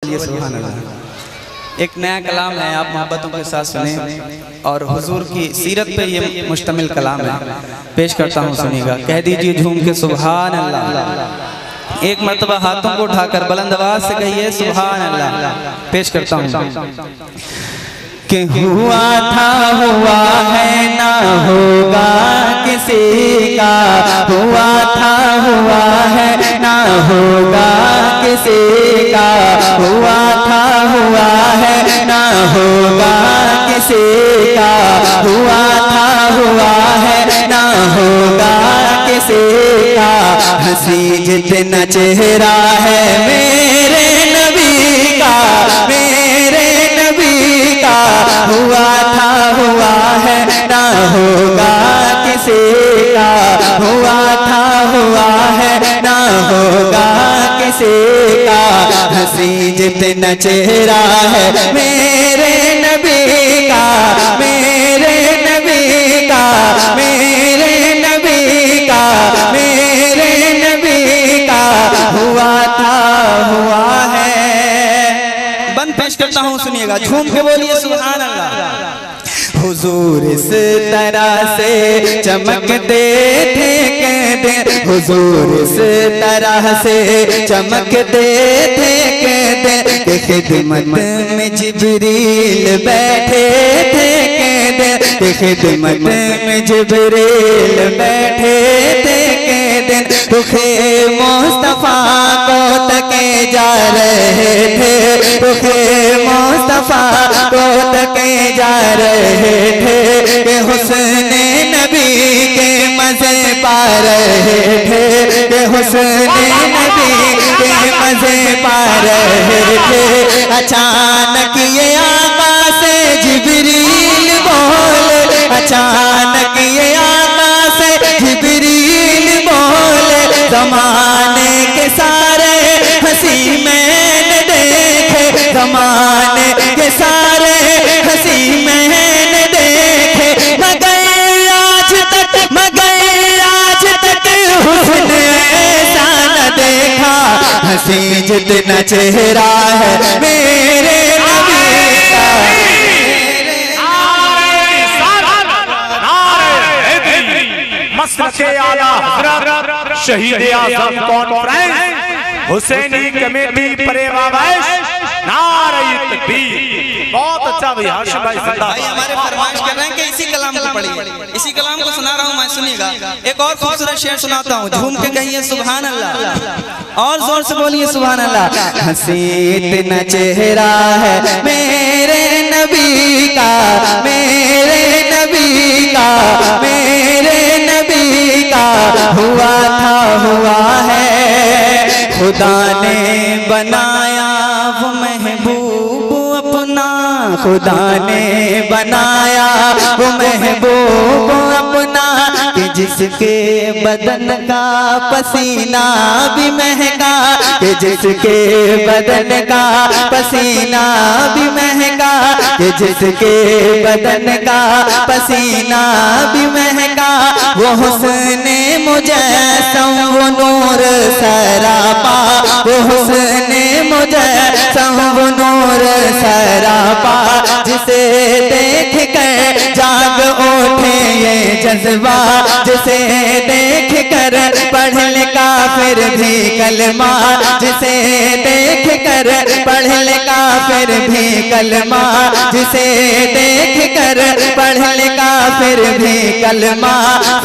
बोलिए सुभान अल्लाह। एक नया कलाम है, आप मोहब्बतों के साथ सुने और हुजूर की सीरत पे ये मुश्तमिल कलाम है, पेश करता हूँ, सुनिएगा। कह दीजिए झूम के सुभान अल्लाह। एक मर्तबा हाथों को उठाकर बुलंद आवाज से कहिए सुभान अल्लाह। पेश करता हूँ कि हुआ था हुआ है ना होगा किसी का, हुआ था हुआ है ना होगा किसी का, हुआ था हुआ है ना होगा किसी का, हुआ था हुआ है ना होगा किसी का। हंसी जितना चेहरा है मेरे नबी का, मेरे नबी का, हुआ था हुआ है ना होगा किसी का, हुआ था हुआ है ना होगा किसी का। हंसी जितना चेहरा है मेरे नबी का, मेरे नबी का, मेरे नबी का, मेरे नबी का, हुआ था हुआ है। बंद पेश करता हूँ, सुनिएगा, झूम के बोलिए सुभान अल्लाह। हुजूर इस तरह से चमकते थे कहते, हुजूर इस तरह से चमकते थे कहते, खिदमत में जिब्रील बैठे थे कहते, खिदमत में जिब्रील बैठे थे कहते, रुखे मुस्तफा को तके जा रहे थे, रुखे मुस्तफा को तके जा रहे थे, कि हुस्ने नबी के मजे पा रहे थे, कि हुस्ने नबी के मजे पा रहे थे। अचानक ये आका से जिब्रील बोले, अचानक ये आका से जिब्रील बोले, ज़माने के सारे हंसी मैंने देखे, ज़माने के सारे हंसी मैंने देखे, मगर आज तक हुस्न ऐसा न देखा। हंसी जितना चेहरा है मेरे नबी का, मसलके आला हज़रत शहीद आज़म कॉन्फ्रेंस हुसैनी कमेटी परेवावैश नारे तकबीर। बहुत अच्छा भाई हाशिम भाई भाई हमारे फरमाइश कर रहे हैं कि इसी कलाम को पढ़िए, इसी कलाम को सुना रहा हूँ मैं, सुनिएगा। एक और खूबसूरत शेर सुनाता हूँ, झूम के कहिए सुभान अल्लाह और जोर से बोलिए सुभान अल्लाह। हंसी इतना चेहरा है मेरे नबी का, मेरे नबी का, मेरे नबी का, हुआ था हुआ है। खुदा ने बनाया वो महबूब अपना, खुदा ने बनाया वो महबूब अपना, कि जिसके बदन का पसीना भी महका, कि जिसके बदन का पसीना भी महका, कि जिसके बदन का पसीना भी महका, वो हुस्ने मुजस्सम वो नूर सरापा, वो हुस्ने मुजस्सम वो नूर सरापा, जिसे देख कर जाग उठे ये जज्बा, जिसे देख कर पढ़ ले काफिर भी कलमा, जिसे देख कर पढ़ ले काफिर भी कलमा, जिसे देख कर पढ़ ले काफिर भी कलमा।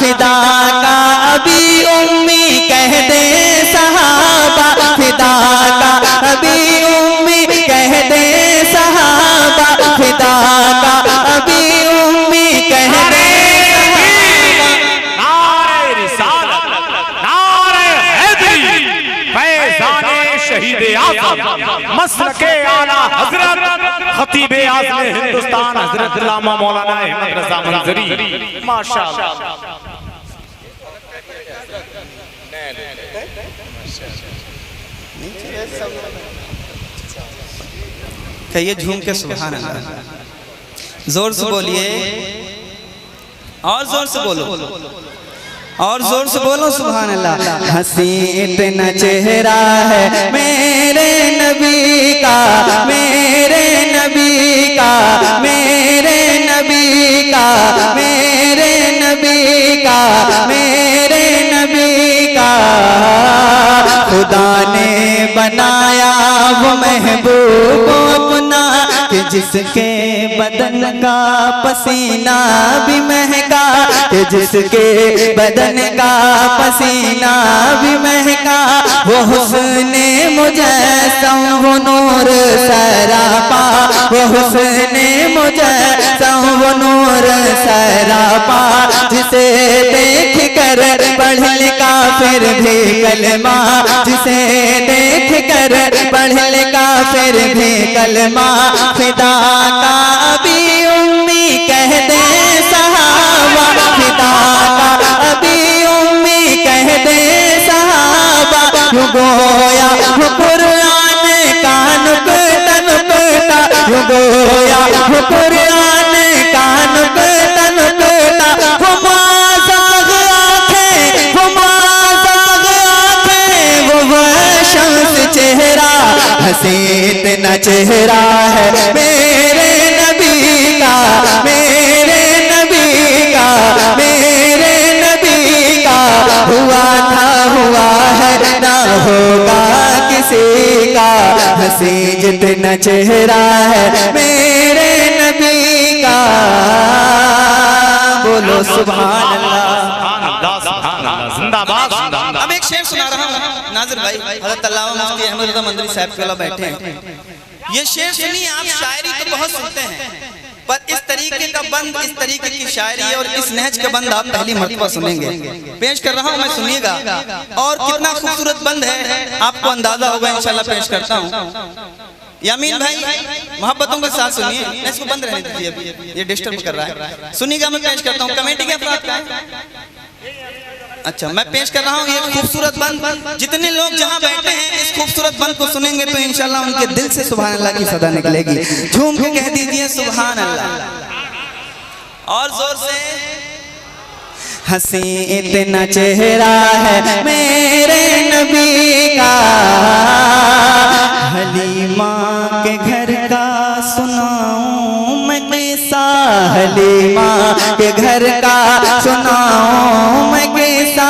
फिदा का अभी उम्मी कह दे सहाबा, फिदा का अभी उम्मी कह दे सहाबा, फिदा का अभी उम्मी कह दे सहाबा। नारे रिसालत, नारे हैदरी, फैज़ाने शहीद आज़म मसलके आला हज़रत खतीब आज़म हिंदुस्तान हज़रत अल्लामा मौलाना अहमद रज़ा मंज़री, माशाअल्लाह। कहिए झूम के सुभान अल्लाह, जोर से बोलिए और जोर से बोलो। और जोर से बोलो सुभान अल्लाह। हंसी इतना चेहरा है मेरे नबी का, मेरे नबी का, मेरे नबी का, मेरे नबी का, मेरे नबी का। खुदा ने बनाया वो महबूब अपना कि जिसके बदन का पसीना भी महका, कि जिसके बदन का पसीना भी महका। वो हुस्ने मुजस्सम वो नूर सरापा, वो हुस्ने मुजस्सम वो नूर सरापा। जिसे देख कर पढ़ लिखा फिर भी कलमा, जिसे देख कर पढ़ लिखा फिर भी कलमा। फिदा का अभी उम्मी कह दे सहाबा, फिदा का अभी उम्मी कह दे सहाबा। यूं गोया वो कुरान का नुक्ता नुक्ता, यूं गोया वो कुरान का नुक्ता नुक्ता। वो माज़ाग आँखें, वो माज़ाग आँखें, वो शम्स चेहरा। हंसी इतना चेहरा है मेरे नबी का, मेरे नबी का, मेरे नबी का। हुआ था हुआ है ना होगा किसी का। हंसी जितना चेहरा है मेरे नबी का। बोलो सुभान अल्लाह। जिंदाबाद। अब एक शेर सुना रहा हूँ नाज़िर भाई, हज़रत अल्लामा मुफ्ती अहमद रज़ा मंदरी साहब के वाला बैठे हैं। ये शेर सुनिए आप, शायरी तो बहुत सुनते हैं पर इस तरीके का बंद, इस तरीके की शायरी और इस नहज का बंद आप पहली मर्तबा सुनेंगे। पेश कर रहा हूँ मैं, सुनिएगा। और कितना खूबसूरत बंद है आपको अंदाजा होगा इंशाल्लाह। पेश करता हूँ यामीन भाई, मोहब्बतों के साथ सुनिए, इसको बंद रहने दीजिए, अभी ये डिस्टर्ब कर रहा है। सुनिएगा, मैं पेश करता हूँ। कमेटी के अफराद का अच्छा, मैं पेश कर रहा हूँ ये खूबसूरत बंद। जितने लोग जहाँ बैठे हैं इस खूबसूरत बंद को सुनेंगे तो इंशाल्लाह उनके दिल से सुभान अल्लाह की सदा निकलेगी। झूम के कह दीजिए सुभान अल्लाह और जोर से। हंसी इतना चेहरा है मेरे नबी का, हलीमा के घर का सुनाऊं मैं किस्सा, हलीमा के घर का सुनाऊं मैं किस्सा,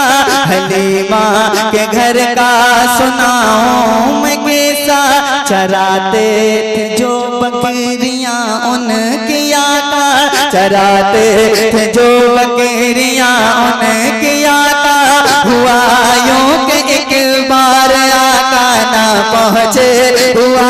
हलीमा के घर का सुनाऊं मैं किस्सा। चराते थे जो बकरियां उनकी आका, चराते थे जो बकरियां उनकी आका। हुआ यूं के एक बार आका ना पहुँचे, हुआ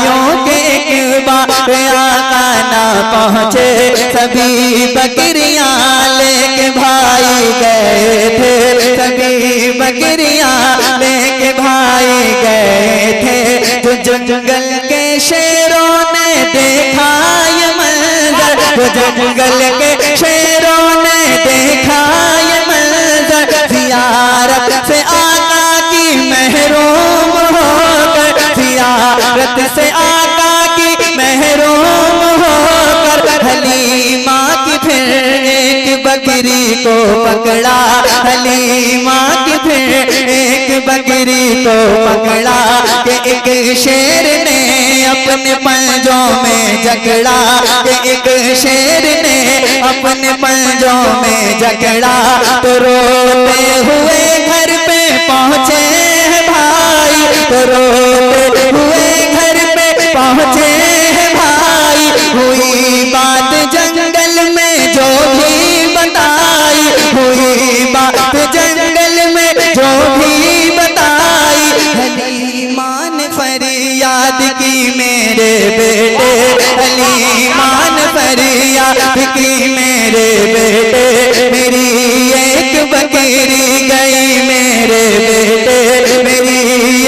यूं के एक बार आका ना पहुँचे। सभी बकरियां लेके भाई गए थे, सभी बकरियां लेके भाई गए थे। तो जंगल के शेरों ने देखा ये मंजर, तो जंगल के शेरों ने देखा ये मंजर। ज़ियारत से आका की महरूम होकर, ज़ियारत से आका की महरूम होकर। हलीमा की फिर एक बकरी को पकड़ा, हलीमा की फिर एक बकरी को पकड़ा। कि एक शेर ने अपने पंजों में जकड़ा, कि एक शेर ने अपने पंजों में जकड़ा। तो रोते हुए घर पे पहुँचे हैं भाई, तो रोते हुए घर पे पहुँचे हैं भाई। हुई बात जंगल में जो भी बताई, हुई बात जंगल में जो भी बताई। हलीमा ने फरियाद की मेरे बेटे, हलीमा ने फरियाद की मेरे बेटे। मेरी एक बकरी गई मेरे बेटे, मेरी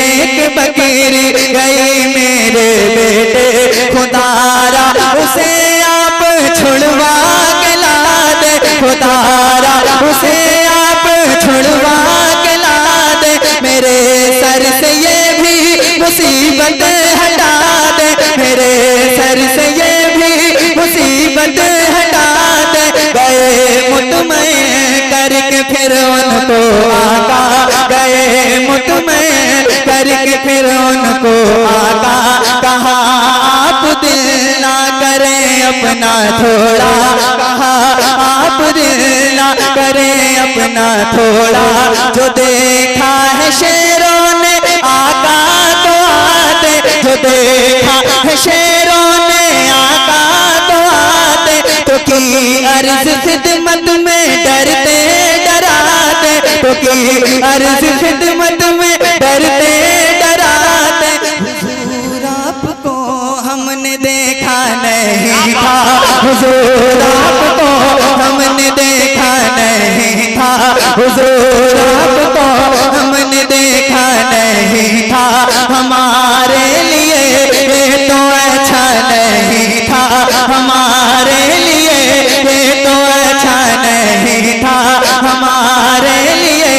एक बकरी गई मेरे बेटे। खुदारा उसे आप छुड़वा के ला दे, खुदारा उसे आप छुड़वा के ला दे। मेरे सर से ये भी मुसीबत हटा दे, मेरे सर से ये भी मुसीबत हटा दे। गए मुतमईन करके फिर उनको आका गए मुतमईन करके फिर उनको आका कहा आप दिल ना करें अपना थोड़ा, कहा आप दिल ना करें अपना थोड़ा, जो देखा है शेरों ने आका तो आते, जो देखा है शेरों ने आका तो आते, तो की अर्ज खिदमत में डरते डराते, तो की अर्ज खिदमत में डरते डराते। हुजूर आपको हमने देखा नहीं था, हुजूर आपको हमने देखा नहीं था, हुजूर आपको हमने देखा नहीं था, हमारे लिए ये तो अच्छा नहीं था, हमारे लिए ये तो अच्छा नहीं था, हमारे लिए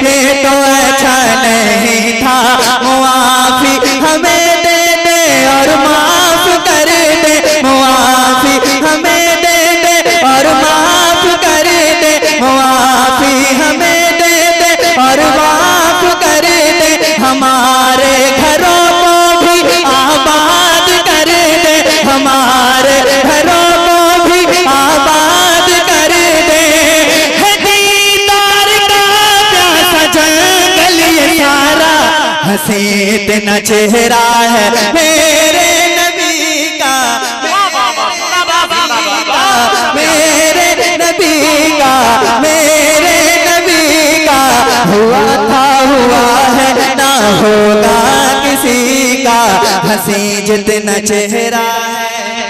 ये तो अच्छा नहीं था। मुआफी हमें दे दे और माफ कर दे, मुआफी हमें दे दे और माफ कर दे, मुआफी हमें दे दे और माफ कर दे, हमारे घरों को भी आबाद कर दे, हमारे घरों को भी आबाद कर दे। है दीदार का प्यासा जंगल ये सारा, हसीत न चेहरा है मेरे नबी का, मेरे नबी का, मेरे नबी का, हुआ था हुआ है ना होगा किसी का, हंसी जितना चेहरा है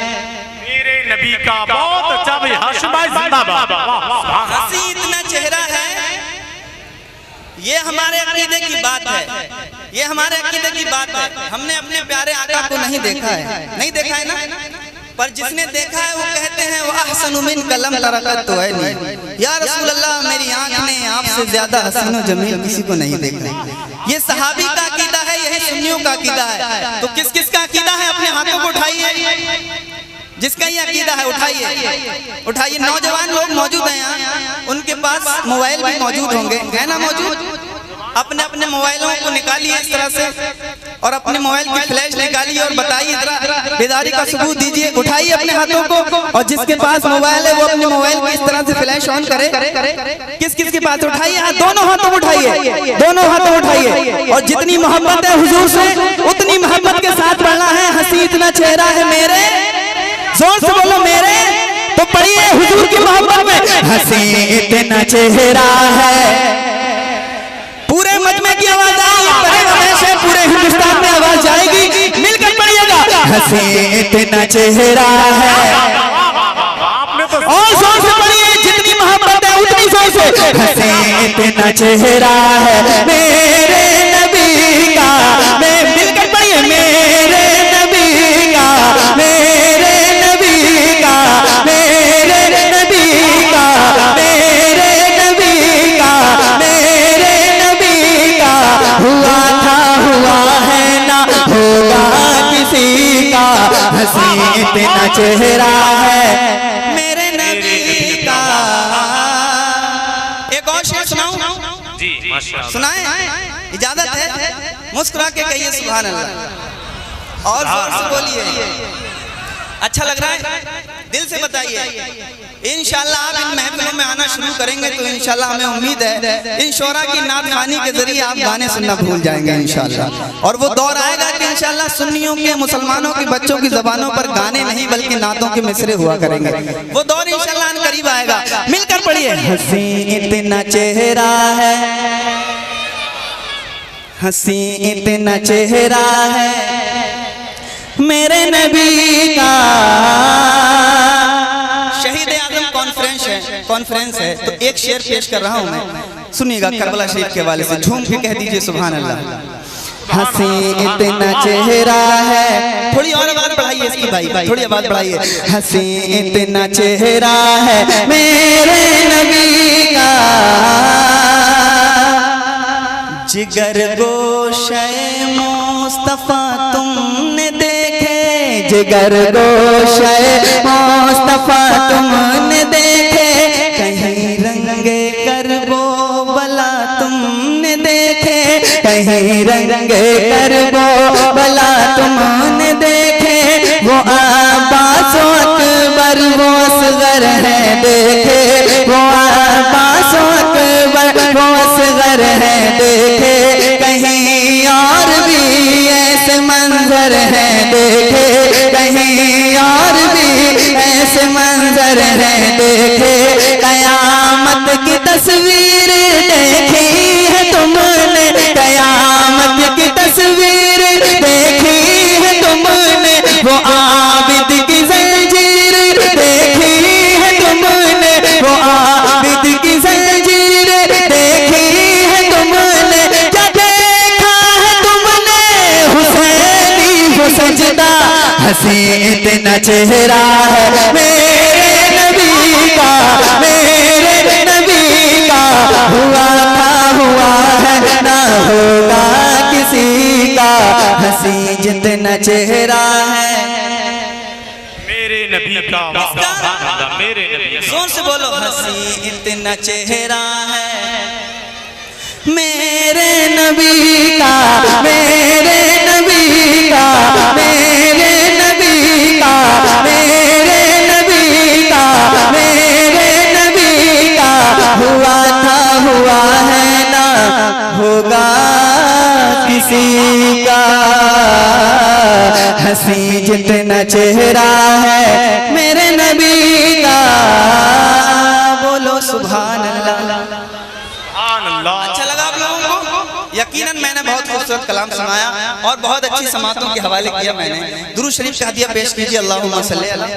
मेरे नबी का। बहुत अच्छा भाई, हाशिम भाई जिंदाबाद। हंसी इतना चेहरा है। ये हमारे अकीदे की बात है, ये हमारे अकीदे की बात है। हमने अपने प्यारे आका को नहीं देखा है, नहीं देखा है ना, पर जिसने देखा है वो कहते हैं वो अहसनु मिन कलम तरकत तो है नहीं। या रसूल अल्लाह, मेरी आंख ने आपसे ज्यादा हसीन और जमील किसी को नहीं देखा। ये सहाबी का अकीदा है, यही सुन्नियों का अकीदा है। तो किस किस का अकीदा है अपने हाथों को उठाइए, जिसका ये अकीदा है उठाइए, उठाइए। नौजवान लोग मौजूद हैं यहाँ, उनके पास मोबाइल भी मौजूद होंगे, है ना मौजूद? अपने अपने मोबाइलों को निकालिए इस तरह से, और अपने मोबाइल की फ्लैश निकालिए और बताइए, जरा बेदारी का सबूत दीजिए। उठाइए अपने हाथों को, और जिसके पास मोबाइल है वो अपने मोबाइल को इस तरह से फ्लैश ऑन करे। किस किस के पास? उठाइए हाथ, दोनों हाथों उठाइए, दोनों हाथों उठाइए। और जितनी मोहब्बत है हुजूर से उतनी मोहब्बत के साथ पढ़ना है। हंसी इतना चेहरा है मेरे, जोर से बोलो मेरे, तो पढ़िए हुजूर की मोहब्बत में। हंसी इतना चेहरा है, पूरे मजमे की आवाज आएगी, पूरे हिंदुस्तान में आवाज जाएगी, मिलकर पढ़िएगा। हंसी इतना चेहरा है, और जोर से पढ़िए, जितनी मोहब्बत है उतनी जोर से। हंसी इतना चेहरा है मेरे नबी का, मैं मिलकर पढ़िए, मेरे नबी का, मेरे नबी का, मेरे नबी का, मेरे नबी का, मेरे नबी का, हुआ था हुआ है ना होगा किसी का। हंसी इतना चेहरा है मेरे नबी का। एक और शेर सुनाऊं जी, माशाअल्लाह। सुनाएं? इजाजत है? मुस्कुरा के कहिए सुभान अल्लाह, और जोर से बोलिए। अच्छा लग रहा है? दिल से बताइए। इंशाल्लाह आप इन महफिलों में आना शुरू करेंगे तो इंशाल्लाह हमें उम्मीद है इन शोरा की नात खानी के जरिए आप गाने सुनना भूल जाएंगे इंशाल्लाह। और वो दौर आएगा कि इंशाल्लाह सुन्नियों के, मुसलमानों के बच्चों की जबानों पर गाने नहीं बल्कि नातों के मिसरे हुआ करेंगे। वो दौर इंशाल्लाह करीब आएगा। मिलकर पढ़िए। हंसी इतना चेहरा है, हंसी इतना चेहरा है मेरे नबी का। शहीद आजम कॉन्फ्रेंस है तो एक शेर पेश कर रहा हूं मैं, सुनिएगा करबला शरीफ के हवाले से। झूम के कह दीजिए सुभान अल्लाह। हंसी इतना चेहरा है, थोड़ी और आवाज बढ़ाइए इसकी भाई, थोड़ी आवाज बढ़ाइए। हंसी इतना चेहरा है मेरे नबी का, जिगर गोशे मुस्तफा तुमने देखे, जिगर गोशे मुस्तफा तुमने देखे, कहीं रंगे करबो नंगे कर वो भला तुमने देखे, वो अब्बास अकबर वो असगर है देखे, वो अब्बास अकबर वो असगर है देखे, कहीं और भी ऐसे मंजर है देखे, कहीं और भी ऐसे मंजर है देखे, कयामत की तस्वीर देखी है तुमने, कयामत की तस्वीर देखी है तुमने, वो आबिद की जंजीर देखी है तुमने, वो आबिद की जंजीर देखी है तुमने, क्या देखा है तुमने हुसैनी वो सजदा, हंसी इतना चेहरा है मेरे नबी का, मेरे नबी का, हुआ था हुआ है ना होगा किसी का, हंसी जितना चेहरा है मेरे नबी का, मेरे नबी का। जोर से बोलो, हंसी इतना चेहरा है मेरे नबी का, मेरे नबी का, मेरे नबी का, मेरे नबी का, मेरे नबी का, हुआ था हुआ है ना होगा किसी का, हंसी जितना चेहरा है मेरे नबी का। बोलो सुभान अल्लाह। अच्छा लगा आप लोगों को? यकीनन मैंने बहुत खूबसूरत कलाम सुनाया और बहुत अच्छी समातों के हवाले किया मैंने। दुरूद शरीफ का हदिया पेश कीजिए। अल्लाहुम्मा सल्ली अला,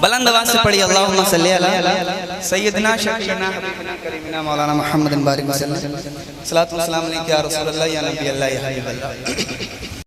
बुलंद आवाज से पढ़िए अल्लाहुम्मा सल्ली अला सय्यदना शफीना हबीबना करीमना मौलाना मुहम्मद बारिक वसल्लम। सलातु व सलाम अलैका या रसूलल्लाह या नबी अल्लाह या हबीब अल्लाह।